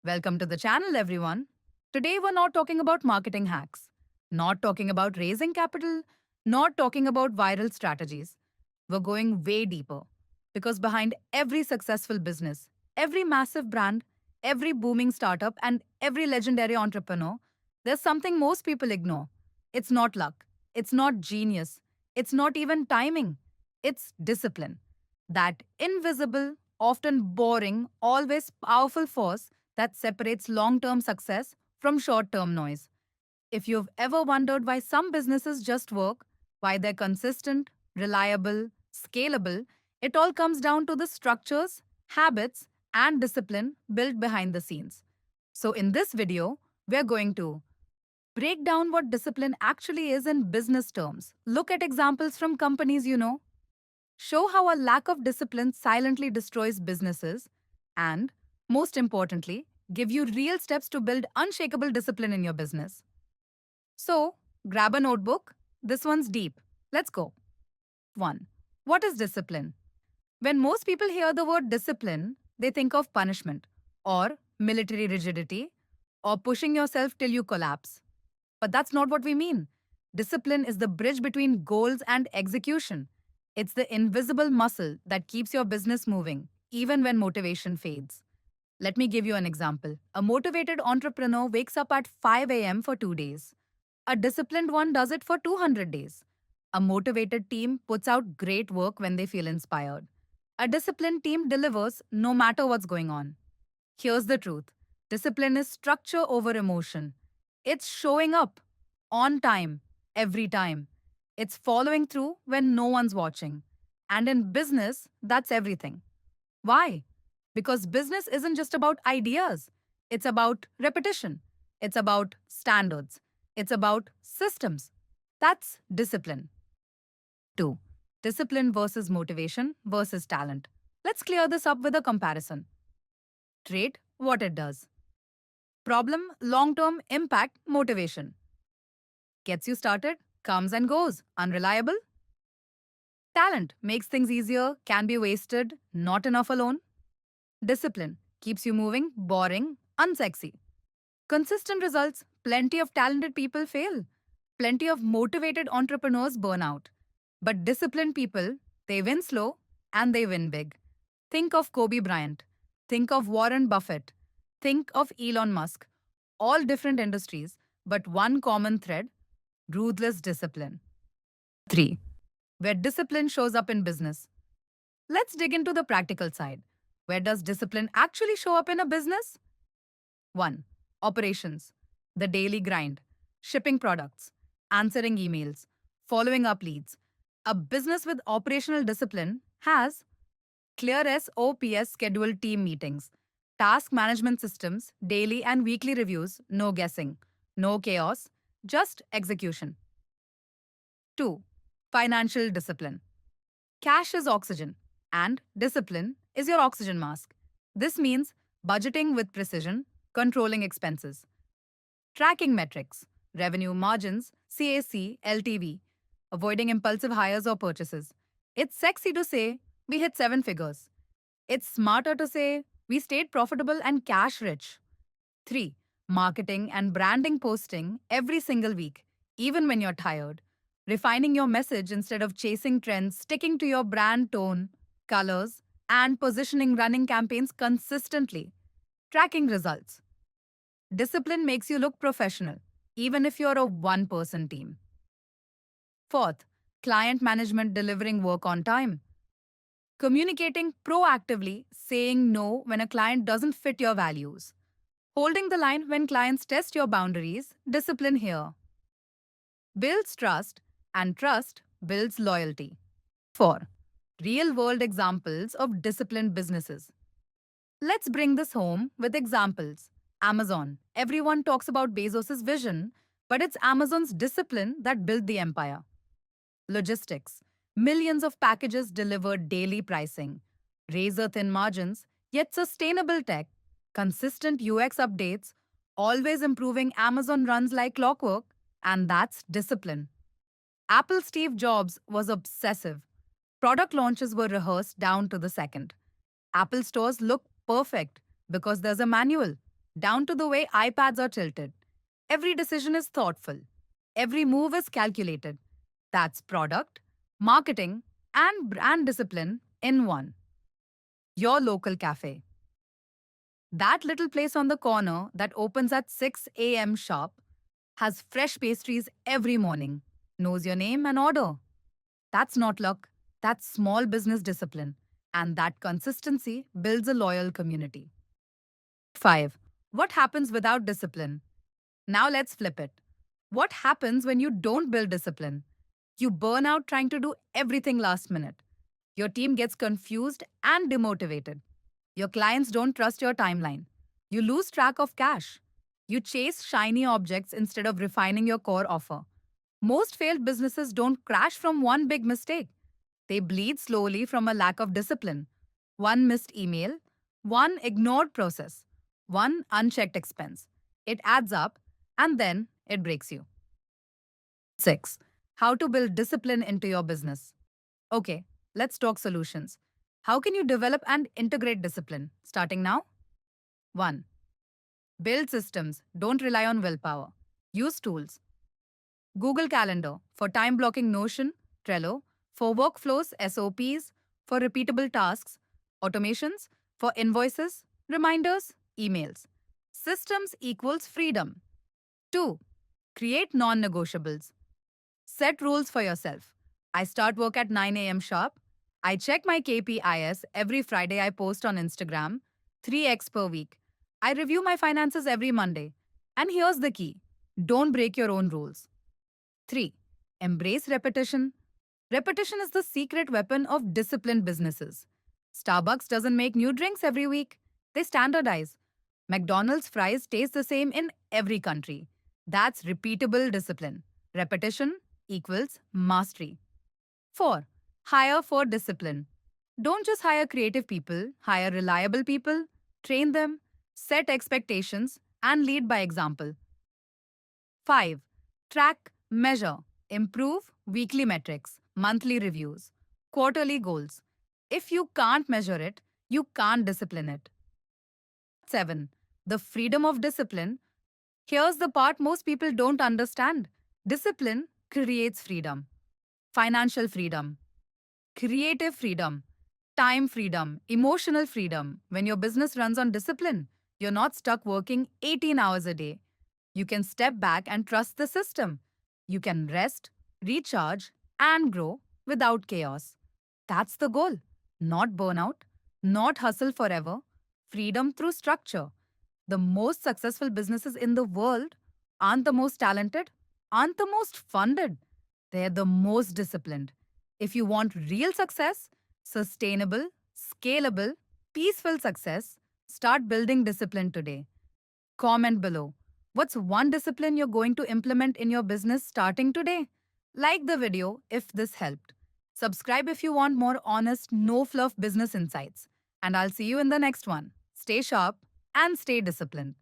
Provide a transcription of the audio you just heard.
Welcome to the channel, everyone. Today, we're not talking about marketing hacks, not talking about raising capital, not talking about viral strategies. We're going way deeper because behind every successful business, every massive brand, every booming startup, and every legendary entrepreneur, there's something most people ignore. It's not luck, it's not genius, it's not even timing, it's discipline. That invisible, often boring, always powerful force that separates long term success from short term noise. If you've ever wondered why some businesses just work, why they're consistent, reliable, scalable, it all comes down to the structures, habits, and discipline built behind the scenes. So, in this video, we're going to break down what discipline actually is in business terms, look at examples from companies you know, show how a lack of discipline silently destroys businesses, and, most importantly, give you real steps to build unshakable discipline in your business. So, grab a notebook. This one's deep. Let's go. 1. What is discipline? When most people hear the word discipline, they think of punishment, or military rigidity, or pushing yourself till you collapse. But that's not what we mean. Discipline is the bridge between goals and execution. It's the invisible muscle that keeps your business moving, even when motivation fades. Let me give you an example. A motivated entrepreneur wakes up at 5 a.m. for 2 days. A disciplined one does it for 200 days. A motivated team puts out great work when they feel inspired. A disciplined team delivers no matter what's going on. Here's the truth: discipline is structure over emotion. It's showing up on time every time. It's following through when no one's watching. And in business, that's everything. Why? Because business isn't just about ideas, it's about repetition, it's about standards, it's about systems. That's discipline. 2. Discipline versus motivation versus talent. Let's clear this up with a comparison. Trait, what it does. Problem, long term impact, motivation. Gets you started, comes and goes, unreliable. Talent makes things easier, can be wasted, not enough alone. Discipline keeps you moving, boring, unsexy. Consistent results, plenty of talented people fail. Plenty of motivated entrepreneurs burn out. But disciplined people, they win slow and they win big. Think of Kobe Bryant. Think of Warren Buffett. Think of Elon Musk. All different industries, but one common thread: ruthless discipline. 3. Where discipline shows up in business. Let's dig into the practical side. Where does discipline actually show up in a business? 1. Operations. The daily grind. Shipping products. Answering emails. Following up leads. A business with operational discipline has clear SOPs scheduled team meetings, task management systems, daily and weekly reviews, no guessing, no chaos, just execution. 2. Financial discipline. Cash is oxygen, and discipline is your oxygen mask. This means budgeting with precision, controlling expenses, tracking metrics, revenue margins, CAC, LTV, avoiding impulsive hires or purchases. It's sexy to say, we hit 7 figures. It's smarter to say, we stayed profitable and cash rich. 3. Marketing and branding, posting every single week, even when you're tired. Refining your message instead of chasing trends, sticking to your brand tone, colors, and positioning, running campaigns consistently. Tracking results. Discipline makes you look professional, even if you're a one-person team. 4th, client management, delivering work on time. Communicating proactively, saying no when a client doesn't fit your values. Holding the line when clients test your boundaries, discipline here. Builds trust, and trust builds loyalty. 4. Real world examples of disciplined businesses. Let's bring this home with examples. Amazon. Everyone talks about Bezos' vision, but it's Amazon's discipline that built the empire. Logistics. Millions of packages delivered, daily pricing. Razor thin margins, yet sustainable tech. Consistent UX updates. Always improving. Amazon runs like clockwork, and that's discipline. Apple Steve Jobs was obsessive. Product launches were rehearsed down to the second. Apple stores look perfect because there's a manual. down to the way iPads are tilted. Every decision is thoughtful. Every move is calculated. That's product, marketing, and brand discipline in one. Your local cafe. That little place on the corner that opens at 6 a.m. sharp has fresh pastries every morning, knows your name and order. That's not luck, that's small business discipline. And that consistency builds a loyal community. 5. What happens without discipline? Now let's flip it. What happens when you don't build discipline? You burn out trying to do everything last minute. Your team gets confused and demotivated. Your clients don't trust your timeline. You lose track of cash. You chase shiny objects instead of refining your core offer. Most failed businesses don't crash from one big mistake. They bleed slowly from a lack of discipline. One missed email, one ignored process, one unchecked expense. It adds up and then it breaks you. 6. How to build discipline into your business. Okay, let's talk solutions. How can you develop and integrate discipline? Starting now? 1. Build systems. Don't rely on willpower. Use tools. Google Calendar for time blocking, Notion, Trello for workflows, SOPs for repeatable tasks, automations for invoices, reminders, emails. Systems equals freedom. 2. Create non negotiables. Set rules for yourself. I start work at 9 a.m. sharp. I check my KPIs every Friday. I post on Instagram 3x per week. I review my finances every Monday. And here's the key, don't break your own rules. 3. Embrace repetition. Repetition is the secret weapon of disciplined businesses. Starbucks doesn't make new drinks every week, they standardize. McDonald's fries taste the same in every country. That's repeatable discipline. Repetition equals mastery. 4. Hire for discipline. Don't just hire creative people, hire reliable people, train them, set expectations, and lead by example. 5. Track, measure, improve weekly metrics, monthly reviews, quarterly goals. If you can't measure it, you can't discipline it. 7. The freedom of discipline. Here's the part most people don't understand. Discipline creates freedom. Financial freedom, creative freedom, time freedom, emotional freedom. When your business runs on discipline, you're not stuck working 18 hours a day. You can step back and trust the system. You can rest, recharge, and grow without chaos. That's the goal. Not burnout, not hustle forever, freedom through structure. The most successful businesses in the world aren't the most talented, aren't the most funded. They're the most disciplined. If you want real success, sustainable, scalable, peaceful success, start building discipline today. Comment below. What's one discipline you're going to implement in your business starting today? Like the video if this helped. Subscribe if you want more honest, no fluff business insights. And I'll see you in the next one. Stay sharp and stay disciplined.